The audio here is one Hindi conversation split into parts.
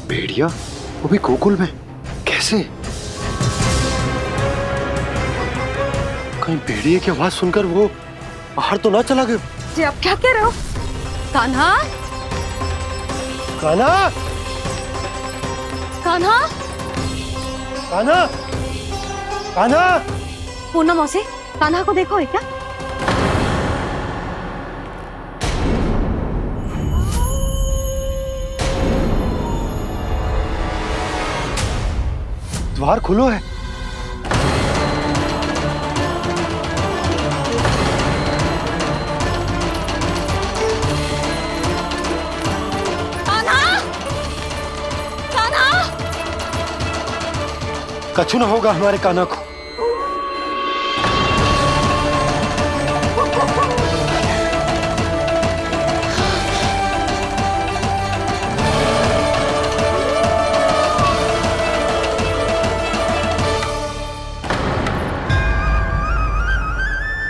भेड़िया, वो भी गोकुल में, कैसे? कहीं भेड़िए की आवाज सुनकर वो बाहर तो ना चला गया? जी आप क्या कह रहे हो? कान्हा, कान्हा, कान्हा, कान्हा, कान्हा। पूनम मौसी, कान्हा को देखो है क्या? द्वार खुलो है। कान्हा, कान्हा, कछु ना होगा हमारे कान्हा को।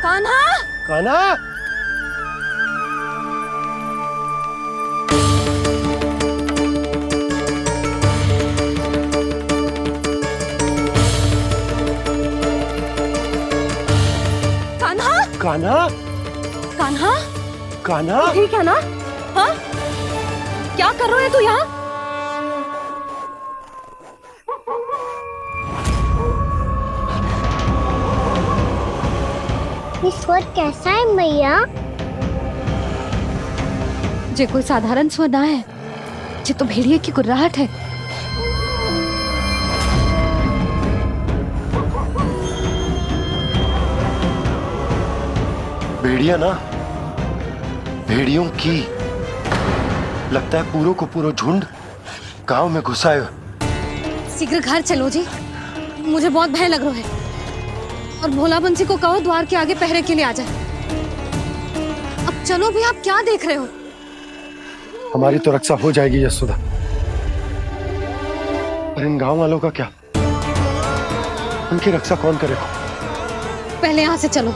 कान्हा, कान्हा, कान्हा, कान्हा, कान्हा, कान्हा। ठीक है ना? हाँ? क्या कर रहे हो तू यहाँ? ये स्वर कैसा है मैया? जे कोई साधारण स्वर ना है, जे तो भेड़िए की गुर्राहट है। भेड़िया ना, भेड़ियों की, लगता है पूरो को पूरो झुंड गांव में घुसा है। शीघ्र घर चलो जी, मुझे बहुत भय लग रहा है। और भोला बंसी को कहो द्वार के आगे पहरे के लिए आ जाए। अब चलो भी, आप क्या देख रहे हो? हमारी तो रक्षा हो जाएगी यशोदा, पर इन गांव वालों का क्या? उनकी रक्षा कौन करेगा? पहले यहाँ से चलो।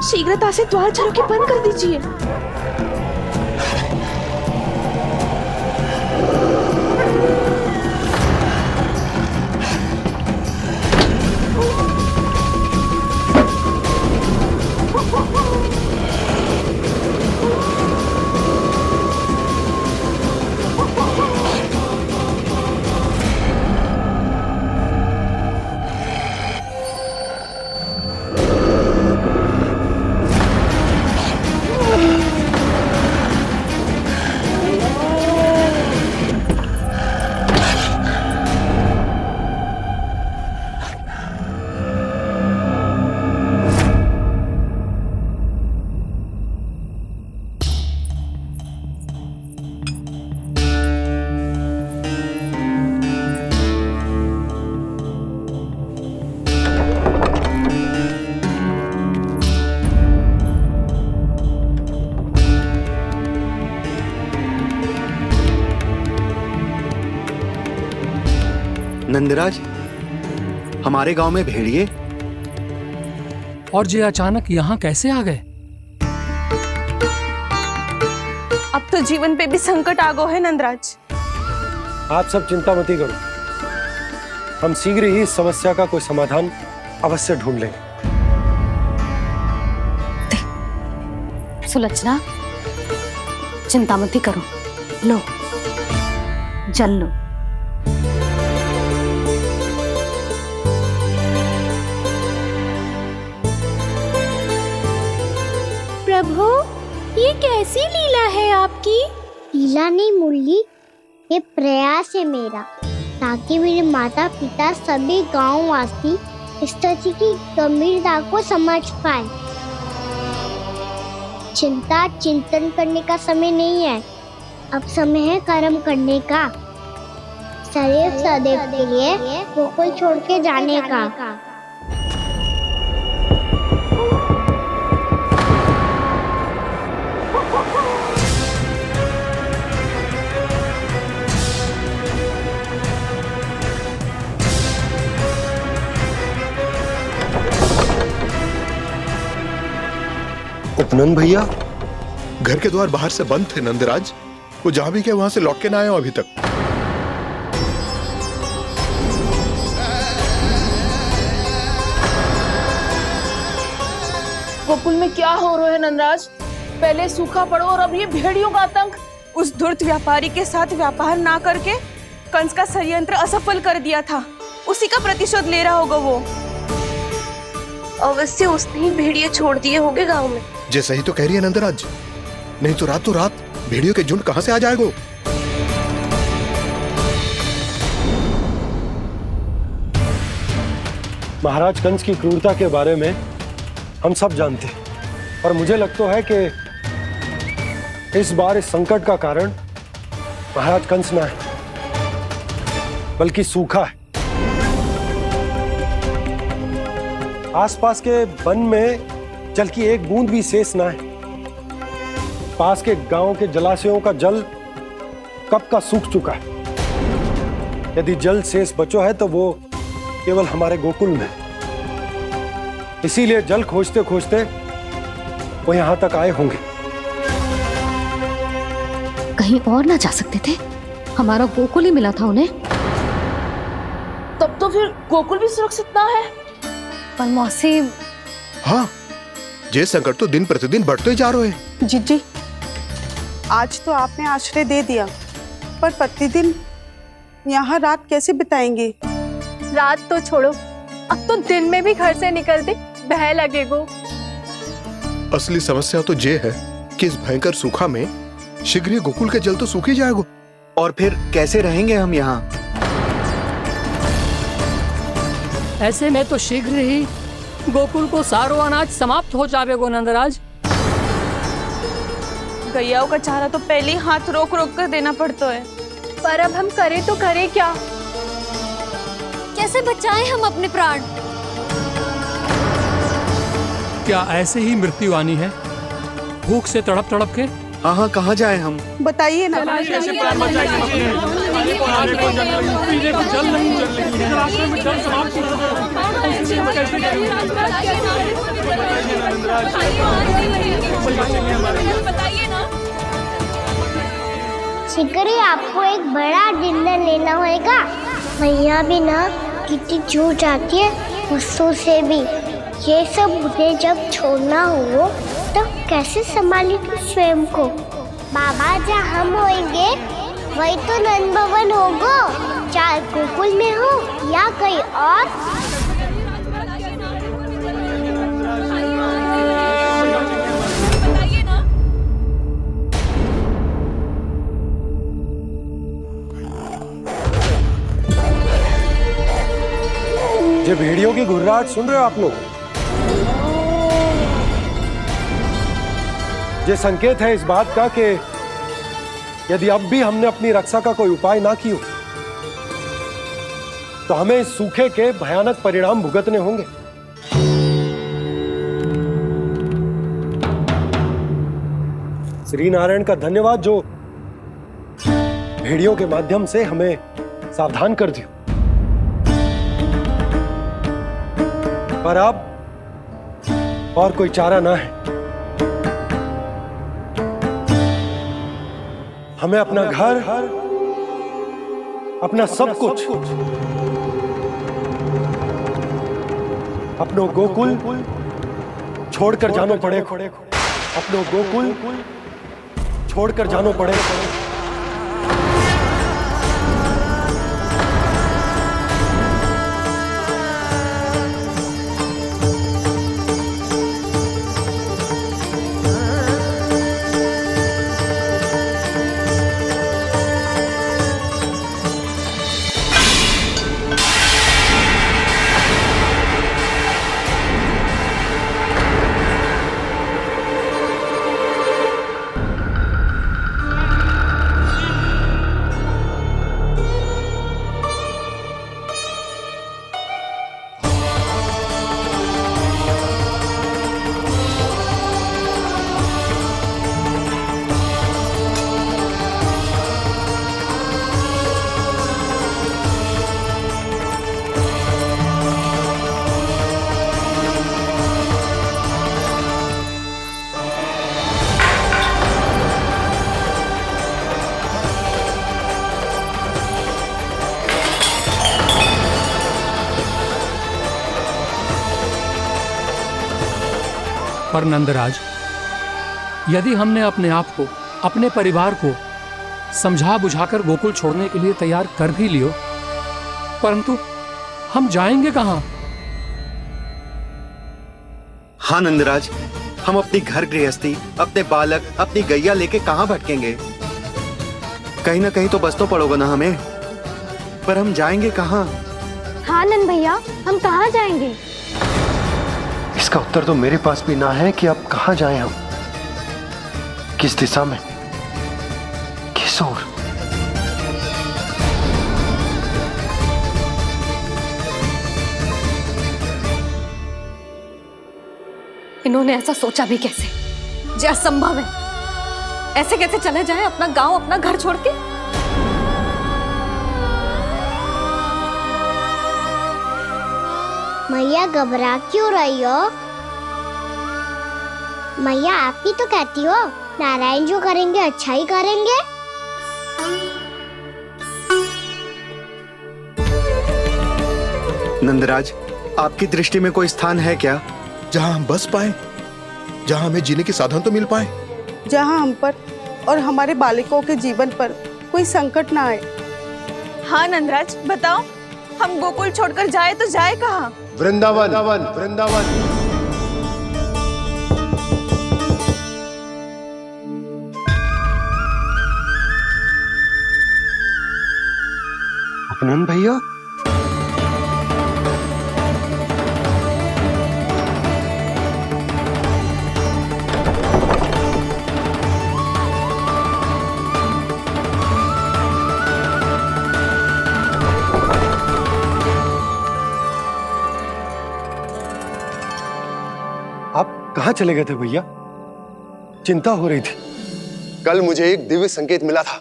शीघ्रता से द्वार चारों के बंद कर दीजिए। नंदराज, हमारे गांव में भेड़िए और ये अचानक यहाँ कैसे आ गए? अब तो जीवन पे भी संकट आ गो है नंदराज। आप सब चिंता मत करो, हम शीघ्र ही इस समस्या का कोई समाधान अवश्य ढूंढ लेंगे। सुलक्षणा, चिंता मत करो, लो जल लो। प्रभु, ये कैसी लीला है आपकी? लीला नहीं मुरली, ये प्रयास है मेरा, ताकि मेरे माता पिता सभी गांव वासी इस स्थिति की गंभीरता को समझ पाए। चिंता चिंतन करने का समय नहीं है, अब समय है कर्म करने का, सदैव सदैव के लिए गोकुल छोड़ के जाने का। नंद भैया, घर के द्वार बाहर से बंद थे नंदराज। वो जहां भी गए वहां से लौट के ना आए हो अभी तक। गोकुल में क्या हो रहा है नंदराज? पहले सूखा पड़ो और अब ये भेड़ियों का आतंक। उस धूर्त व्यापारी के साथ व्यापार ना करके कंस का षड्यंत्र असफल कर दिया था। उसी का प्रतिशोध ले रहा होगा वो। अवश्य उसने ही भेड़िए छोड़ दिए होंगे गांव में। जैसे ही तो कह रही है नंदराज, नहीं तो रात भेड़ियों के झुंड कहां से आ जाएगा? महाराज कंस की क्रूरता के बारे में हम सब जानते हैं, और मुझे लगता है कि इस बार इस संकट का कारण महाराज कंस ना है, बल्कि सूखा है। आसपास के वन में जल की एक बूंद भी शेष ना है। पास के गांव के जलाशयों का जल कब का सूख चुका है। यदि जल शेष बचो है तो वो केवल हमारे गोकुल में। इसीलिए जल खोजते खोजते वो यहां तक आए होंगे। कहीं और ना जा सकते थे? हमारा गोकुल ही मिला था उन्हें। तब तो फिर गोकुल भी सुरक्षित ना है। पर मौसी, हाँ, ये संकट तो दिन प्रतिदिन बढ़ते जा रहे हैं। जीजी, आज तो आपने आश्रय दे दिया, पर प्रतिदिन यहाँ रात कैसे बिताएंगे? रात तो छोड़ो, अब तो दिन में भी घर से निकलते भय लगेगो। असली समस्या तो ये है कि इस भयंकर सूखा में शीघ्र ही गोकुल के जल तो सूख ही जाएगा। और फिर कैसे रहेंगे हम यहाँ? ऐसे में तो शीघ्र ही गोकुल को सारो अनाज समाप्त हो जाएगो नंदराज। गैयाओं का चारा तो पहले ही हाथ रोक रोक कर देना पड़ता है। पर अब हम करें तो करें क्या? कैसे बचाएं हम अपने प्राण? क्या ऐसे ही मृत्यु आनी है, भूख से तड़प तड़प के? हाँ, कहाँ जाए हम? बताइए ना। कैसे प्राण बचाएंगे अपने? खाने को जल नहीं, पीने को जल नहीं, रास्ते में जल समाप्त हो शीघ्र ही आपको एक बड़ा डिनर लेना होगा। मैया भी ना कितनी जूझ आती है गुस्सों से भी। ये सब उन्हें जब छोड़ना हो तो कैसे संभालेगी स्वयं को? बाबा जहाँ हम होंगे वही तो नंद भवन होगा, चाहे गोकुल में हो या कहीं और। ये भेड़ियों की घुर्राहट सुन रहे हो आप लोग? ये संकेत है इस बात का कि यदि अब भी हमने अपनी रक्षा का कोई उपाय ना किया तो हमें इस सूखे के भयानक परिणाम भुगतने होंगे। श्री नारायण का धन्यवाद जो भेड़ियों के माध्यम से हमें सावधान कर दिया। पर अब और कोई चारा ना है। हमें अपना घर, अपना सब कुछ, अपनो गोकुल छोड़कर जानो पड़ेगा। अपनो गोकुल छोड़कर जानो पड़ेगा। पर नंदराज, यदि हमने अपने आप को, अपने परिवार को समझा बुझाकर गोकुल छोड़ने के लिए तैयार कर भी लियो, परंतु हम जाएंगे कहां? हाँ नंदराज, हम अपनी घर गृहस्थी, अपने बालक, अपनी गैया लेके कहाँ भटकेंगे? कहीं ना कहीं तो बस तो पड़ोगे ना हमें, पर हम जाएंगे कहाँ? हाँ नंद भैया, हम कहाँ जाएंगे? इसका उत्तर तो मेरे पास भी ना है कि अब कहाँ जाएं हम, किस दिशा में, किस ओर। इन्होंने ऐसा सोचा भी कैसे? जो असंभव है। ऐसे कैसे चले जाएं अपना गांव, अपना घर छोड़ के? मैया घबरा क्यों रही हो? मैया आप ही तो कहती हो नारायण जो करेंगे अच्छा ही करेंगे। नंदराज, आपकी दृष्टि में कोई स्थान है क्या जहां हम बस पाए, जहां हमें जीने के साधन तो मिल पाए, जहाँ हम पर और हमारे बालकों के जीवन पर कोई संकट ना आए। हाँ नंदराज, बताओ, हम गोकुल छोड़कर जाए तो जाए कहाँ? वृंदावन, वृंदावन। अपनन भैया, आप कहाँ चले गए थे भैया? चिंता हो रही थी। कल मुझे एक दिव्य संकेत मिला था।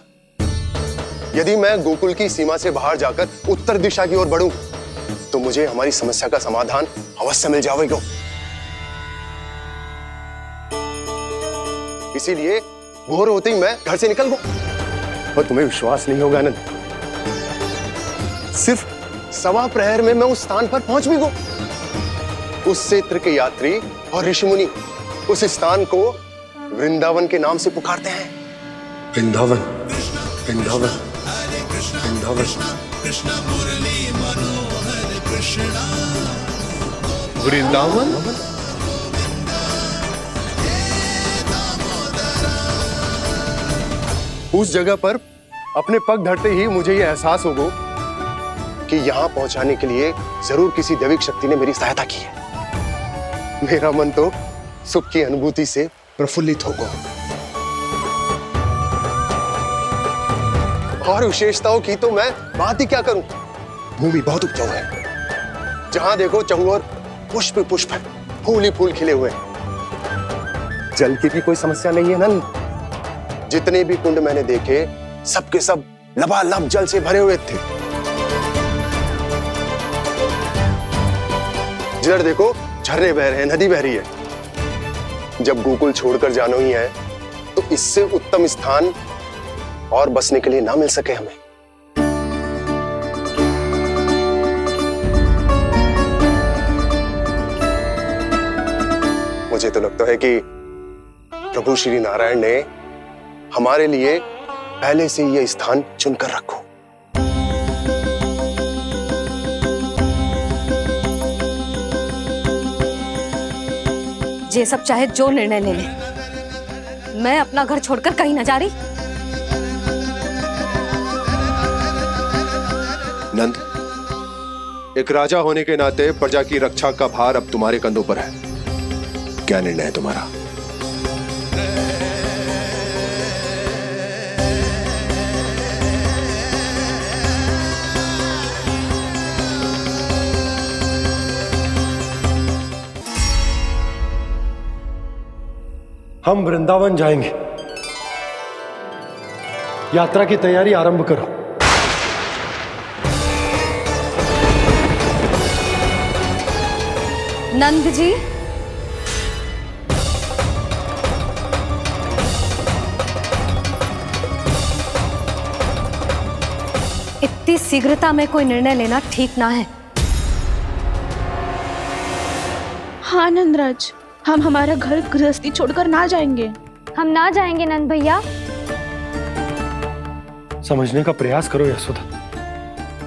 यदि मैं गोकुल की सीमा से बाहर जाकर उत्तर दिशा की ओर बढ़ूं, तो मुझे हमारी समस्या का समाधान अवश्य मिल जाएगा। इसीलिए भोर होते ही मैं घर से निकल गया। और तुम्हें विश्वास नहीं होगा आनंद, सिर्फ सवा प्रहर में मैं उस स्थान पर पहुंच भी गया। उस क्षेत्र के यात्री और ऋषिमुनि उस स्थान को वृंदावन के नाम से पुकारते हैं। वृंदावन, वृंदावन, वृंदावन। वृंदावन? उस जगह पर अपने पग धरते ही मुझे यह एहसास होगा कि यहां पहुंचाने के लिए जरूर किसी दैविक शक्ति ने मेरी सहायता की है। मेरा मन तो सुख की अनुभूति से प्रफुल्लित हो गया। और विशेषताओं की तो मैं बात ही क्या करूं। भूमि बहुत उपजाऊ है, जहां देखो चहुओर पुष्प पुष्प है, फूल ही फूल खिले हुए हैं। जल की भी कोई समस्या नहीं है नंद। जितने भी कुंड मैंने देखे, सबके सब लबालब जल से भरे हुए थे। जिधर देखो झरने बह रहे हैं, नदी बह रही है। जब गोकुल छोड़कर जाना ही है, तो इससे उत्तम स्थान और बसने के लिए ना मिल सके हमें। मुझे तो लगता है कि प्रभु श्री नारायण ने हमारे लिए पहले से यह स्थान चुनकर रखो। ये सब चाहे जो निर्णय ले ले, मैं अपना घर छोड़कर कहीं न जा रही। नंद, एक राजा होने के नाते प्रजा की रक्षा का भार अब तुम्हारे कंधों पर है। क्या निर्णय है तुम्हारा? हम वृंदावन जाएंगे। यात्रा की तैयारी आरंभ करो। नंद जी, इतनी शीघ्रता में कोई निर्णय लेना ठीक ना है। हाँ नंदराज, हम हमारा घर गृहस्थी छोड़कर ना जाएंगे। हम ना जाएंगे नंद भैया। समझने का प्रयास करो यशोदा।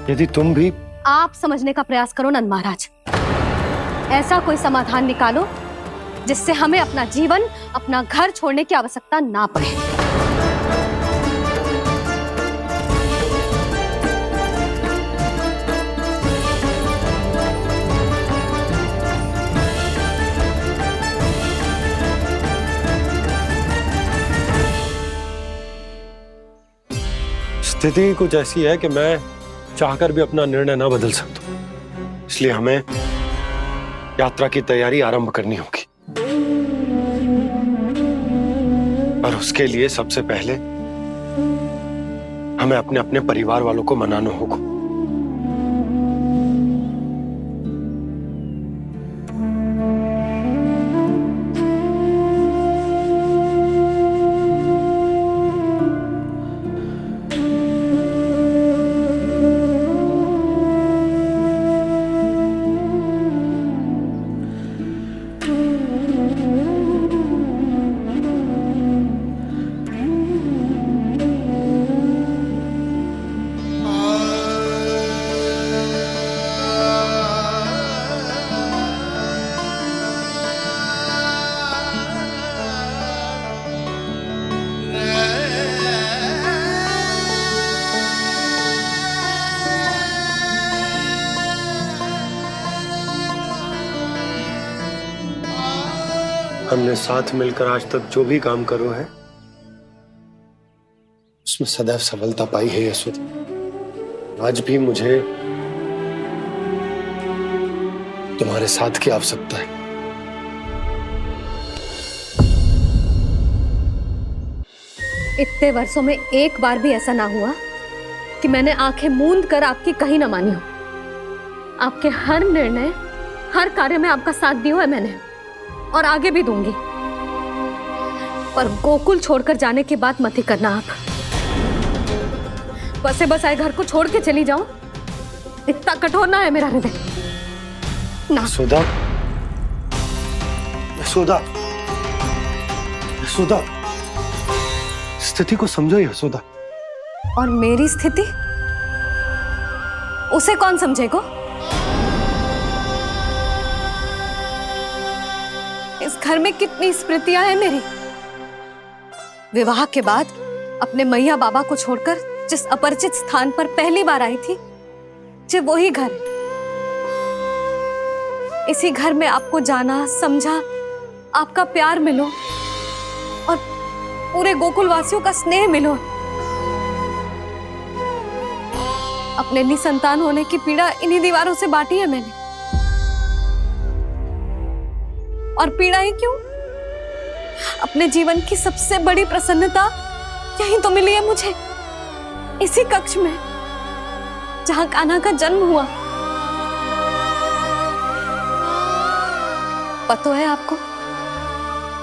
यदि तुम भी आप समझने का प्रयास करो नंद महाराज। ऐसा कोई समाधान निकालो जिससे हमें अपना जीवन, अपना घर छोड़ने की आवश्यकता ना पड़े। स्थिति कुछ ऐसी है कि मैं चाहकर भी अपना निर्णय ना बदल सकता, इसलिए हमें यात्रा की तैयारी आरंभ करनी होगी। और उसके लिए सबसे पहले हमें अपने अपने परिवार वालों को मनाना होगा। हमने साथ मिलकर आज तक जो भी काम करो है उसमें सदैव सफलता पाई है यशोदा। आज भी मुझे तुम्हारे साथ की आवश्यकता है। इतने वर्षों में एक बार भी ऐसा ना हुआ कि मैंने आंखें मूंद कर आपकी कहीं ना मानी हो। आपके हर निर्णय, हर कार्य में आपका साथ दिया है मैंने, और आगे भी दूंगी। पर गोकुल छोड़कर जाने की बात मत ही करना आप। बसे बसाए घर को छोड़ के चली जाऊं, इतना कठोर ना है मेरा हृदय ना। यशोदा, यशोदा, यशोदा, स्थिति को समझो यशोदा। और मेरी स्थिति उसे कौन समझेगा? इस घर में कितनी स्मृतियां हैं मेरी। विवाह के बाद अपने मैया बाबा को छोड़कर जिस अपरिचित स्थान पर पहली बार आई थी, जो वही घर है। इसी घर में आपको जाना, समझा, आपका प्यार मिलो और पूरे गोकुल वासियों का स्नेह मिलो। अपने निसंतान होने की पीड़ा इन्हीं दीवारों से बांटी है मैंने। और पीड़ा ही क्यों? अपने जीवन की सबसे बड़ी प्रसन्नता यही तो मिली है मुझे, इसी कक्ष में जहां कान्हा का जन्म हुआ। पता है आपको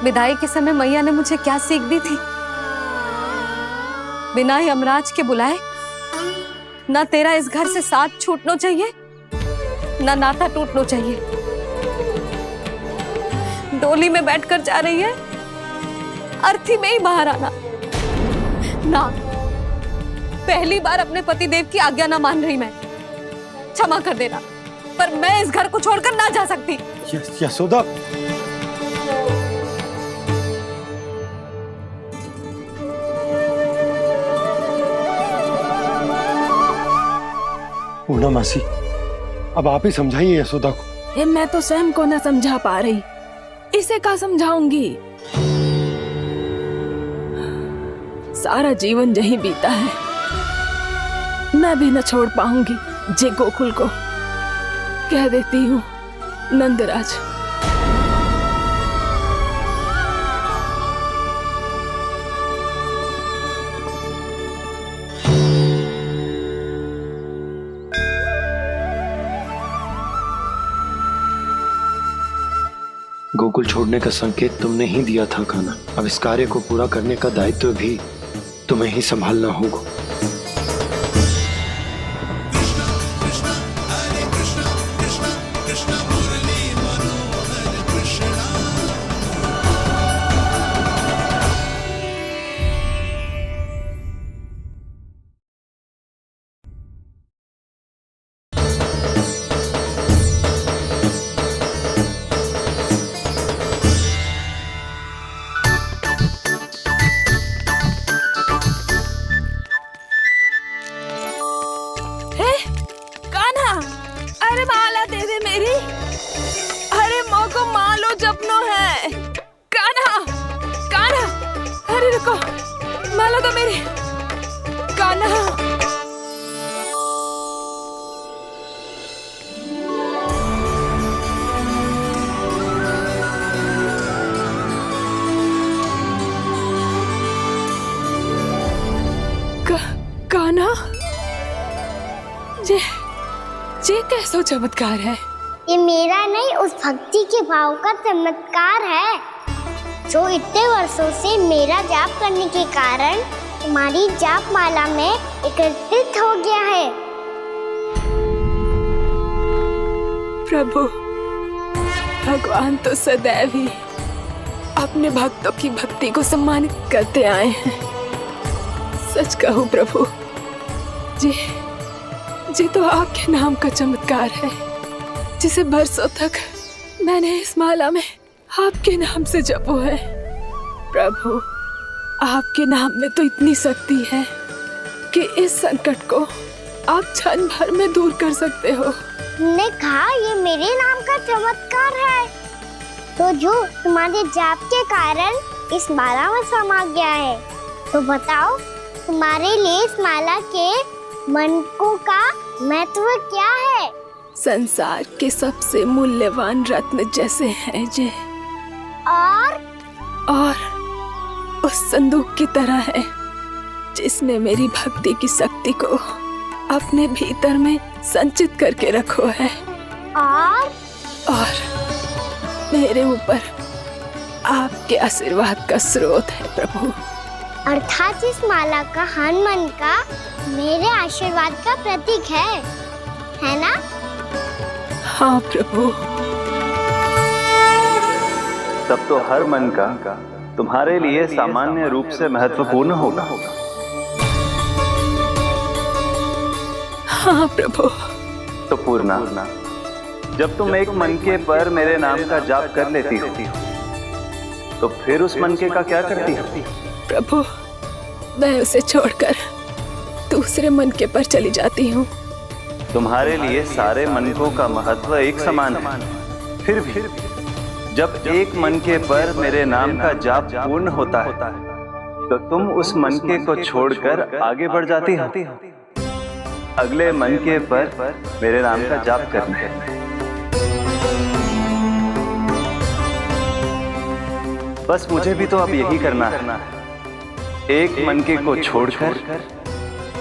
विदाई के समय मैया ने मुझे क्या सीख दी थी? बिना ही यमराज के बुलाए ना तेरा इस घर से साथ छूटना चाहिए, ना नाता टूटना चाहिए। डोली में बैठकर जा रही है, अर्थी में ही बाहर आना ना। पहली बार अपने पतिदेव की आज्ञा ना मान रही मैं, क्षमा कर देना, पर मैं इस घर को छोड़कर ना जा सकती। यशोदा, पूर्णा मासी, अब आप ही समझाइए यशोदा को। मैं तो स्वयं को न समझा पा रही, इसे क्या समझाऊंगी? सारा जीवन यही बीता है, मैं भी न छोड़ पाऊंगी जे गोकुल को। कह देती हूँ नंदराज। गोकुल छोड़ने का संकेत तुमने ही दिया था कान्हा। अब इस कार्य को पूरा करने का दायित्व भी तुम्हें ही संभालना होगा। सपनों है। कान्हा, कान्हा, अरे रुको, माला तो मेरी। कान्हा, कान्हा, जे कैसो चमत्कार है। ये मेरा नहीं, उस भक्ति के भाव का चमत्कार है जो इतने वर्षों से मेरा जाप करने के कारण तुम्हारी जाप माला में एकत्रित हो गया है। प्रभु, भगवान तो सदैव ही अपने भक्तों की भक्ति को सम्मानित करते आए हैं। सच कहूं प्रभु, जी तो आपके नाम का चमत्कार है, जिसे बरसों तक मैंने इस माला में आपके नाम से जपो है। प्रभु, आपके नाम में तो इतनी शक्ति है कि इस संकट को आप क्षण भर में दूर कर सकते हो। तुमने कहा ये मेरे नाम का चमत्कार है, तो जो तुम्हारे जाप के कारण इस माला में समा गया है, तो बताओ तुम्हारे लिए इस माला के मनकों का महत्व क्या है? संसार के सबसे मूल्यवान रत्न जैसे हैं जे, और उस संदूक की तरह है जिसने मेरी भक्ति की शक्ति को अपने भीतर में संचित करके रखो है। और मेरे ऊपर आपके आशीर्वाद का स्रोत है प्रभु। अर्थात इस माला का हनुमान का मेरे आशीर्वाद का प्रतीक है ना? हाँ प्रभु। तब तो हर मन का तुम्हारे लिए सामान्य रूप से महत्वपूर्ण होगा। हाँ प्रभु। तो पूर्णा, जब तुम एक मनके पर मेरे नाम का जाप कर लेती हो, तो फिर उस मनके का क्या करती हो? प्रभु, मैं उसे छोड़कर दूसरे मनके पर चली जाती हूँ। तुम्हारे लिए सारे मनकों का महत्व एक समान है। फिर भी जब एक मनके पर मेरे नाम का जाप पूर्ण होता है, तो तुम उस मनके को छोड़कर आगे बढ़ जाती हो अगले मनके पर मेरे नाम का जाप करने। बस मुझे भी तो अब यही करना है, एक मनके को छोड़कर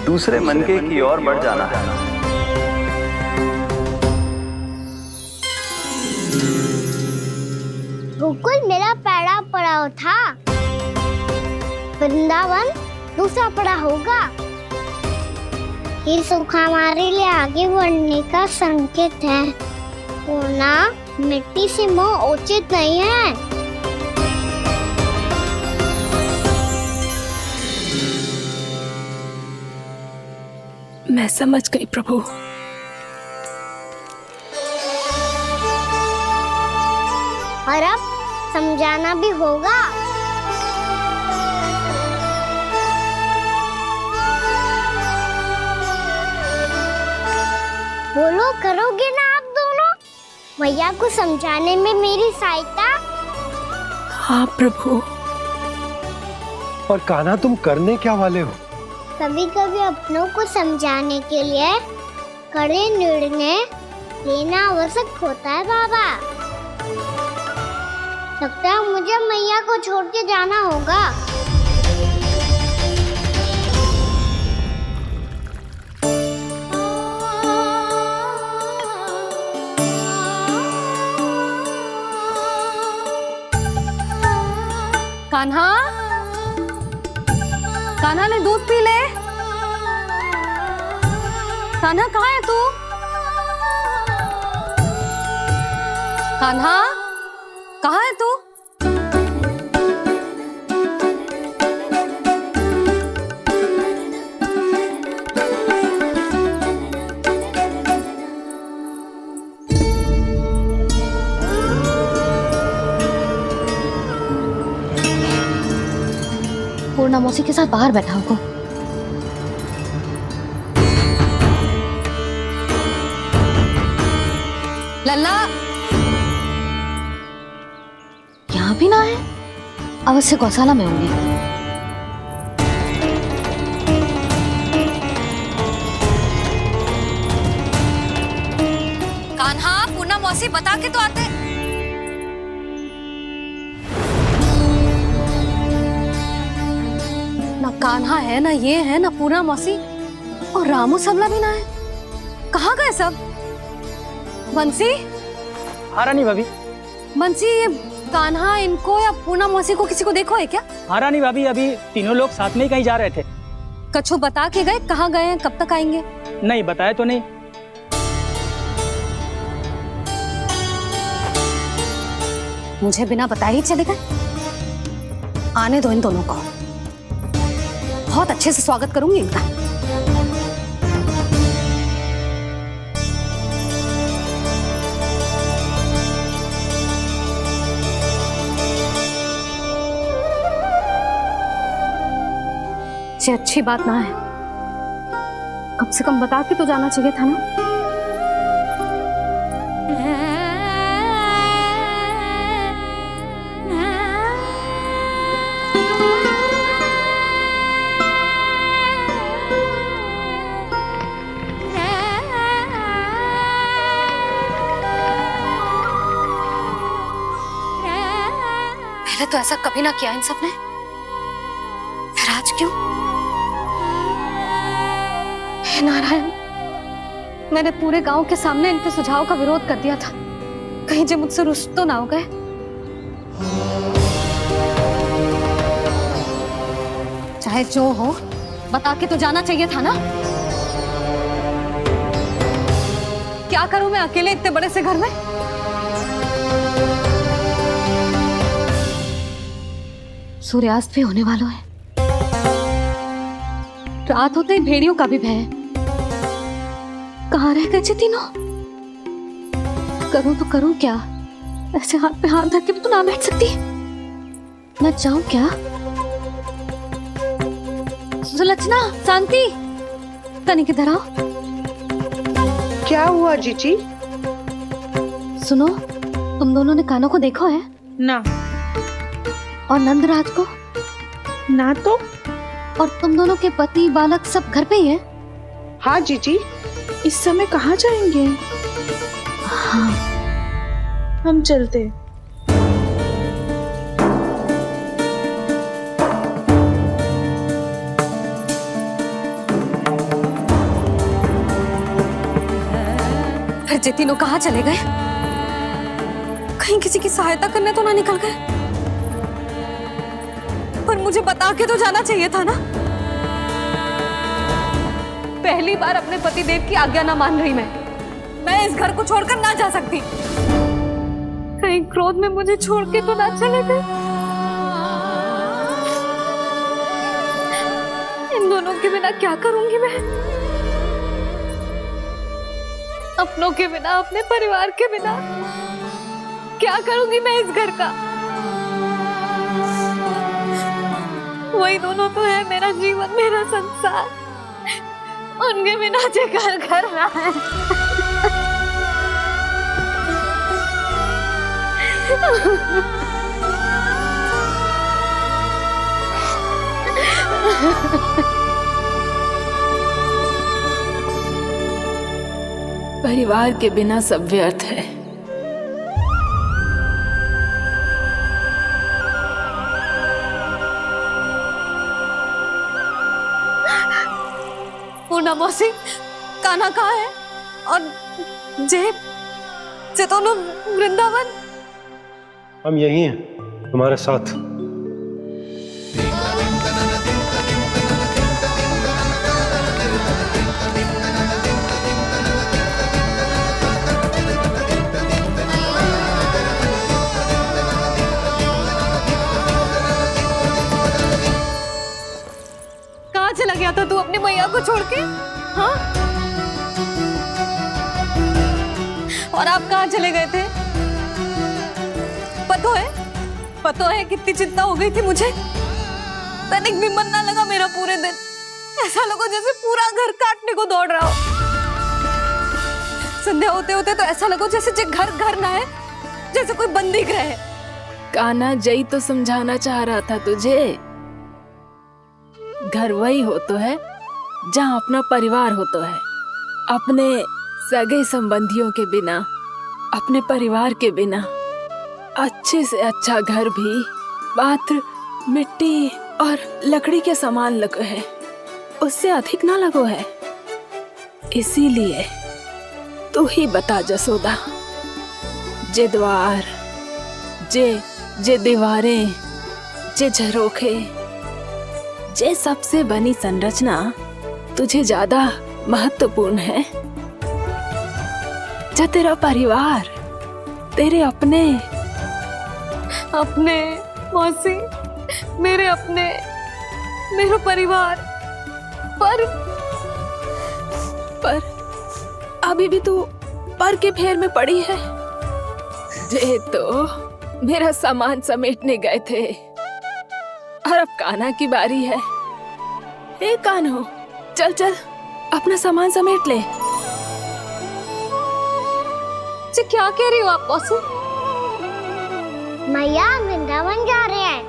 दूसरे मनके की ओर बढ़ जाना है। गोकुल मेरा पहला पड़ाव था, वृंदावन दूसरा पड़ा होगा। ये सुख हमारे लिए आगे बढ़ने का संकेत है, होना मिट्टी से मोह उचित नहीं है। मैं समझ गई प्रभु। और अब समझाना भी होगा। बोलो, करोगे ना आप दोनों? मैया को समझाने में मेरी सहायता? हाँ प्रभु। और कान्हा, तुम करने क्या वाले हो? कभी कभी अपनों को समझाने के लिए कड़े निर्णय लेना आवश्यक होता है बाबा। लगता है मुझे मैया को छोड़ के जाना होगा। कान्हा, कान्हा ने दूध पी ले। कान्हा कहाँ है तू? कान्हा, कहाँ है तू? पूर्णा मौसी के साथ बाहर बैठा होगा। लल्ला, भी ना आए, अवश्य गौशाला में होंगे। कान्हा, पूना मौसी बता के तो आते। ना कान्हा है, ना ये है, ना पूना मौसी, और रामू सबला भी ना है। कहाँ गए सब? बंसी? हाँ रानी भाभी। बंसी, ये कान्हा इनको या पूना मौसी को किसी को देखो है क्या? हाँ रानी भाभी, अभी तीनों लोग साथ में ही कहीं जा रहे थे। कछु बता के गए कहाँ गए हैं, कब तक आएंगे? नहीं बताया तो नहीं। मुझे बिना बताए ही चले गए? आने दो इन दोनों को, बहुत अच्छे से स्वागत करूंगी इनका। ये अच्छी बात ना है, कम से कम बता के तो जाना चाहिए था ना। पहले तो ऐसा कभी ना किया इन सब ने, फिर आज क्यों? हे नारायण, मैंने पूरे गांव के सामने इनके सुझाव का विरोध कर दिया था, कहीं जे मुझसे रुष्ट तो ना हो गए। चाहे जो हो, बता के तो जाना चाहिए था ना। क्या करूं मैं अकेले इतने बड़े से घर में? सूर्यास्त भी होने वाला है, रात होते ही भेड़ियों का भी भय है। कहाँ रह गए तीनों? करूं तो करूं क्या? ऐसे हाथ पे हाथ धर के भी तो ना बैठ सकती। मैं जाऊं क्या? सुलक्षणा, शांति, तनिक इधर आओ। क्या हुआ जीजी? सुनो, तुम दोनों ने कान्हा को देखा है? ना। और नंदराज को? ना तो। और तुम दोनों के पति बालक सब घर पे ही हैं? हाँ जीजी। इस समय कहाँ जाएंगे? हाँ। हम चलते। फिर ये तीनों कहाँ चले गए? कहीं किसी की सहायता करने तो ना निकल गए? पर मुझे बता के तो जाना चाहिए था ना। पहली बार अपने पतिदेव की आज्ञा ना मान रही मैं इस घर को छोड़कर ना जा सकती। कहीं क्रोध में मुझे छोड़ के तो ना चले गए। इन दोनों के बिना क्या करूंगी मैं? अपनों के बिना, अपने परिवार के बिना क्या करूंगी मैं इस घर का? वही दोनों तो है मेरा जीवन, मेरा संसार। उनके बिना जे घर घर रहा है। परिवार के बिना सब व्यर्थ है। पूना मौसी, कान्हा कहाँ है? और जे दोनों वृंदावन? हम यही हैं, तुम्हारे साथ। कहाँ चला गया था तू अपनी मैया को छोड़ के? हाँ? और आप कहाँ चले गए थे? पता है कितनी चिंता हो गई थी मुझे। तनिक भी मन ना लगा मेरा पूरे दिन। ऐसा लगा जैसे पूरा घर काटने को दौड़ रहा हो। संध्या होते होते तो ऐसा लगा जैसे घर घर ना है, जैसे कोई बंदी गृह है। कान्हा जई तो समझाना चाह रहा था तुझे। घर वही हो तो है जहाँ अपना परिवार हो तो है। अपने सगे संबंधियों के बिना, अपने परिवार के बिना अच्छे से अच्छा घर भी मात्र मिट्टी और लकड़ी के समान लगो है, उससे अधिक ना लगो है। इसीलिए तू ही बता जसोदा, जे द्वार, जे दीवारें, जे झरोखे, जे सबसे बनी संरचना तुझे ज्यादा महत्वपूर्ण है? जो तेरा परिवार, तेरे अपने मौसी, मेरे अपने, मेरा परिवार, पर अभी भी तू पर के फेर में पड़ी है। जे तो मेरा सामान समेटने गए थे और अब कान्हा की बारी है। ए कान्हो, चल चल अपना सामान समेट ले। जी क्या कह रही हो आप मौसी? मैया वृंदावन जा रहे हैं,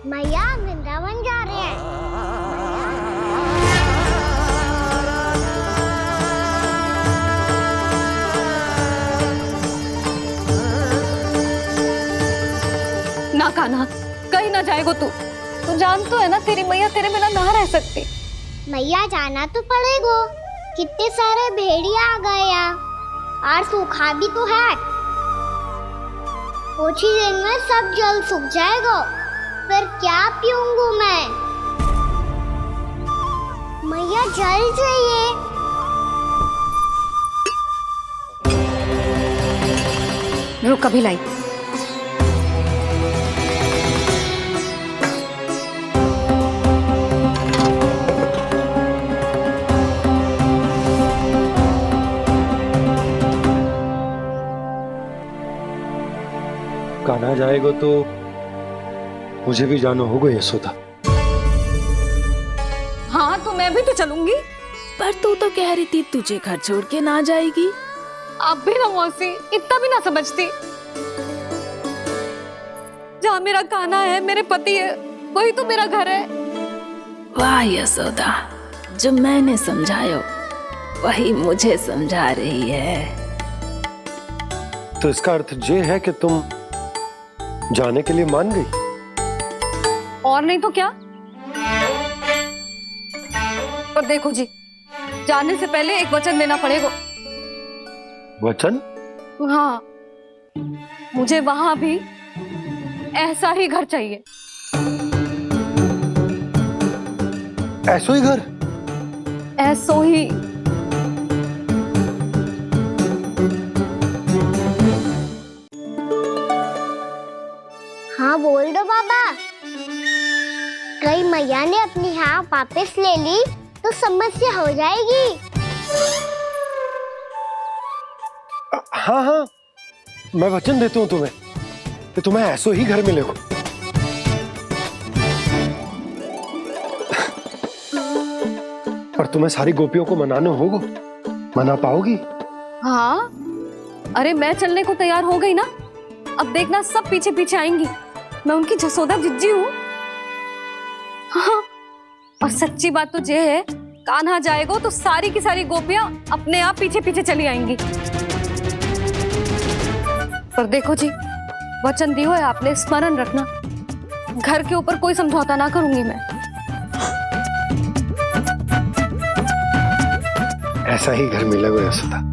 मैया वृंदावन जा रहे हैं। ना कान्हा, कहीं ना जाएगो तू जान तो है ना तेरी मैया तेरे बिना ना रह सकती। मैया जाना तो पड़ेगा, कितने सारे भेड़िया आ गए यहाँ और सूखा भी तो है। कुछ ही दिन में सब जल सूख जाएगा, फिर क्या पीऊंगी मैं? मैया जल चाहिए। रुक अभी लाई। कान्हा जाएगा तो मुझे भी जाना होगा यशोदा। हाँ तो मैं भी तो चलूंगी। पर तू तो कह रही थी तुझे घर छोड़ के ना जाएगी। आप भी ना मौसी, इतना भी ना समझती। जहाँ मेरा कान्हा है, मेरे पति है, वही तो मेरा घर है। वाह यशोदा, जो मैंने समझायो वही मुझे समझा रही है। तो इसका अर्थ ये है कि तुम जाने के लिए मान गई? और नहीं तो क्या। पर देखो जी, जाने से पहले एक वचन देना पड़ेगा। वचन? हाँ, मुझे वहां भी ऐसा ही घर चाहिए। ऐसो ही घर? ऐसो ही। हाँ बोल दो बाबा। कहीं मैया ने अपनी हाँ वापस ले ली तो समस्या हो जाएगी। हाँ हाँ, मैं वचन देता हूँ तुम्हें कि तुम्हें ऐसो ही घर मिलेगा। पर तुम्हें सारी गोपियों को मनाना होगा। मना पाओगी? हाँ, अरे मैं चलने को तैयार हो गई ना। अब देखना सब पीछे पीछे आएंगी। मैं उनकी जसोदा जिज्जी हूँ। हाँ, और सच्ची बात तो ये है, कान्हा जाएगा तो सारी की सारी गोपियां अपने आप पीछे पीछे चली आएंगी। पर देखो जी, वचन दियो है आपने, स्मरण रखना। घर के ऊपर कोई समझौता ना करूंगी मैं। ऐसा ही घर मिलेगा यशोदा।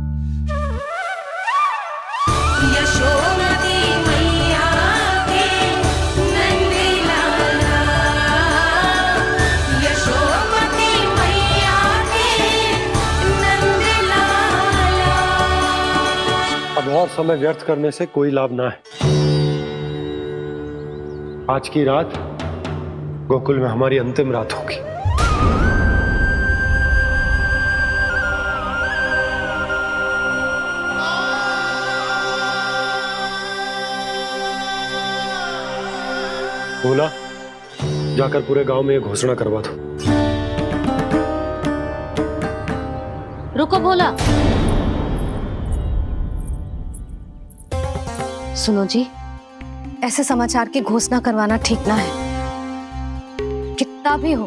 अब और समय व्यर्थ करने से कोई लाभ ना है। आज की रात गोकुल में हमारी अंतिम रात होगी। बोला, जाकर पूरे गांव में ये घोषणा करवा दो। रुको भोला। सुनो जी, ऐसे समाचार की घोषणा करवाना ठीक ना है। कितना भी हो,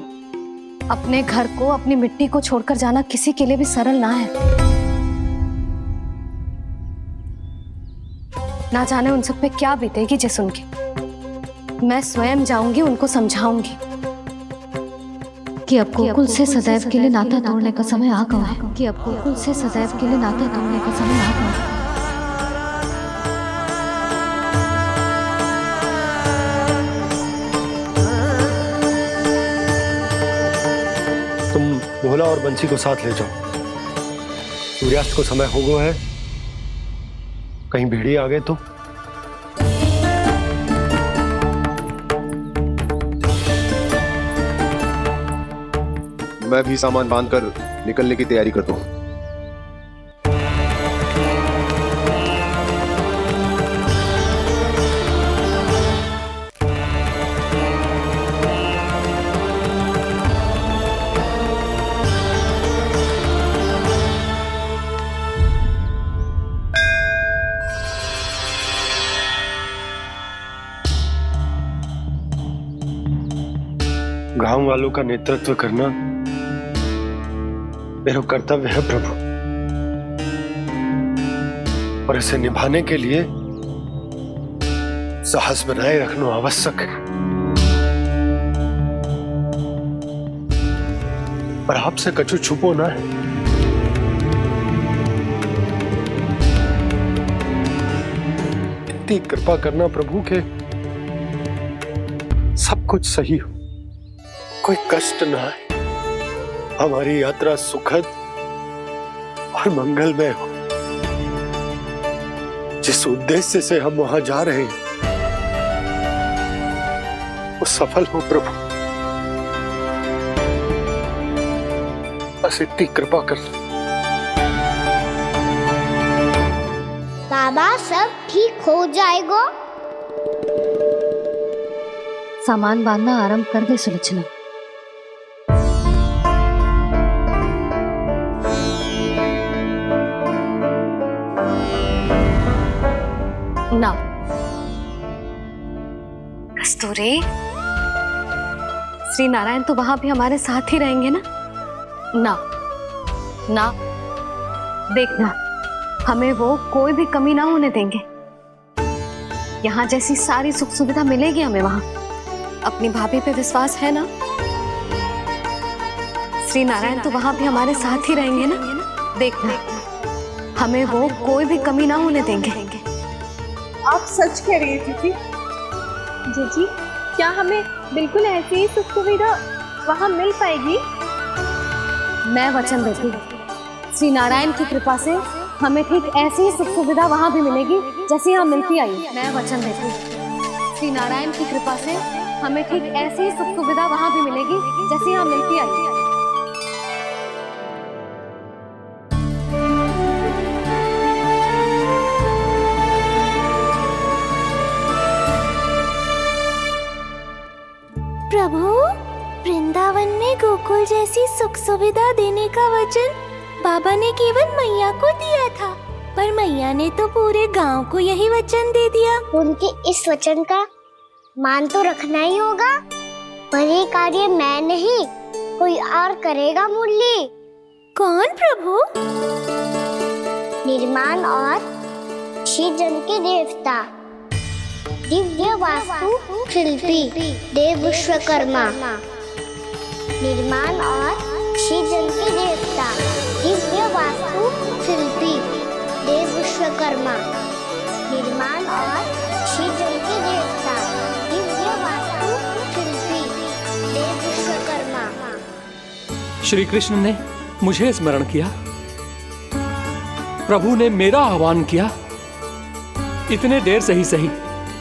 अपने घर को, अपनी मिट्टी को छोड़कर जाना किसी के लिए भी सरल ना है। ना जाने उन सब पे क्या बीतेगी जे सुन के। मैं स्वयं जाऊंगी, उनको समझाऊंगी कि अब गोकुल से सदैव के लिए नाता तोड़ने का समय आ गया है। कि अब गोकुल से सदैव के लिए नाता तोड़ने का समय आ गया है। तुम भोला और बंसी को साथ ले जाओ। सूर्यास्त को समय हो गया है, कहीं भेड़िए आ गए तो। मैं भी सामान बांधकर निकलने की तैयारी करता हूँ। गांव वालों का नेतृत्व करना मेरा कर्तव्य है प्रभु, और इसे निभाने के लिए साहस बनाए रखना आवश्यक है। पर आपसे कछु छुपो ना है। इतनी कृपा करना प्रभु के सब कुछ सही हो, कोई कष्ट ना है, हमारी यात्रा सुखद और मंगलमय हो। जिस उद्देश्य से हम वहां जा रहे हैं वो सफल हो प्रभु, बस इतनी कृपा कर। बाबा सब ठीक हो जाएगा। सामान बांधना आरंभ कर दे सुलोचना। ना कस्तूरी, श्री नारायण तो वहां भी हमारे साथ ही रहेंगे ना? ना ना, देखना हमें वो कोई भी कमी ना होने देंगे। यहाँ जैसी सारी सुख सुविधा मिलेगी हमें वहां। अपनी भाभी पे विश्वास है ना? श्री नारायण तो वहां भी हमारे साथ ही रहेंगे ना? देखना हमें वो कोई भी कमी ना होने देंगे। आप सच कह रही है दीदी? जीजी, क्या हमें बिल्कुल ऐसी ही सुख सुविधा वहाँ मिल पाएगी? मैं वचन देती हूँ, श्री नारायण की कृपा से हमें ठीक ऐसी ही सुख सुविधा वहाँ भी मिलेगी जैसी यहाँ मिलती आई। मैं वचन देती हूँ, श्री नारायण की कृपा से हमें ठीक ऐसी ही सुख सुविधा वहाँ भी मिलेगी जैसी यहाँ मिलती आई। प्रभु, वृंदावन में गोकुल जैसी सुख सुविधा देने का वचन बाबा ने केवल मैया को दिया था, पर मैया ने तो पूरे गांव को यही वचन दे दिया। उनके इस वचन का मान तो रखना ही होगा, पर ये कार्य मैं नहीं कोई और करेगा। मुरली कौन प्रभु? निर्माण और श्रीजन के देवता, दिव्य वास्तु शिल्पी देव विश्वकर्मा। निर्माण और श्रीजन के देवता, दिव्य वास्तु शिल्पी देव विश्वकर्मा। निर्माण और श्रीजन के देवता, दिव्य वास्तु शिल्पी देव विश्वकर्मा। श्री कृष्ण ने मुझे स्मरण किया, प्रभु ने मेरा आह्वान किया। इतने देर से ही सही,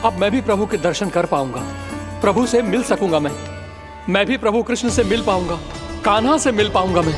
अब मैं भी प्रभु के दर्शन कर पाऊंगा, प्रभु से मिल सकूंगा। मैं भी प्रभु कृष्ण से मिल पाऊंगा, कान्हा से मिल पाऊंगा मैं।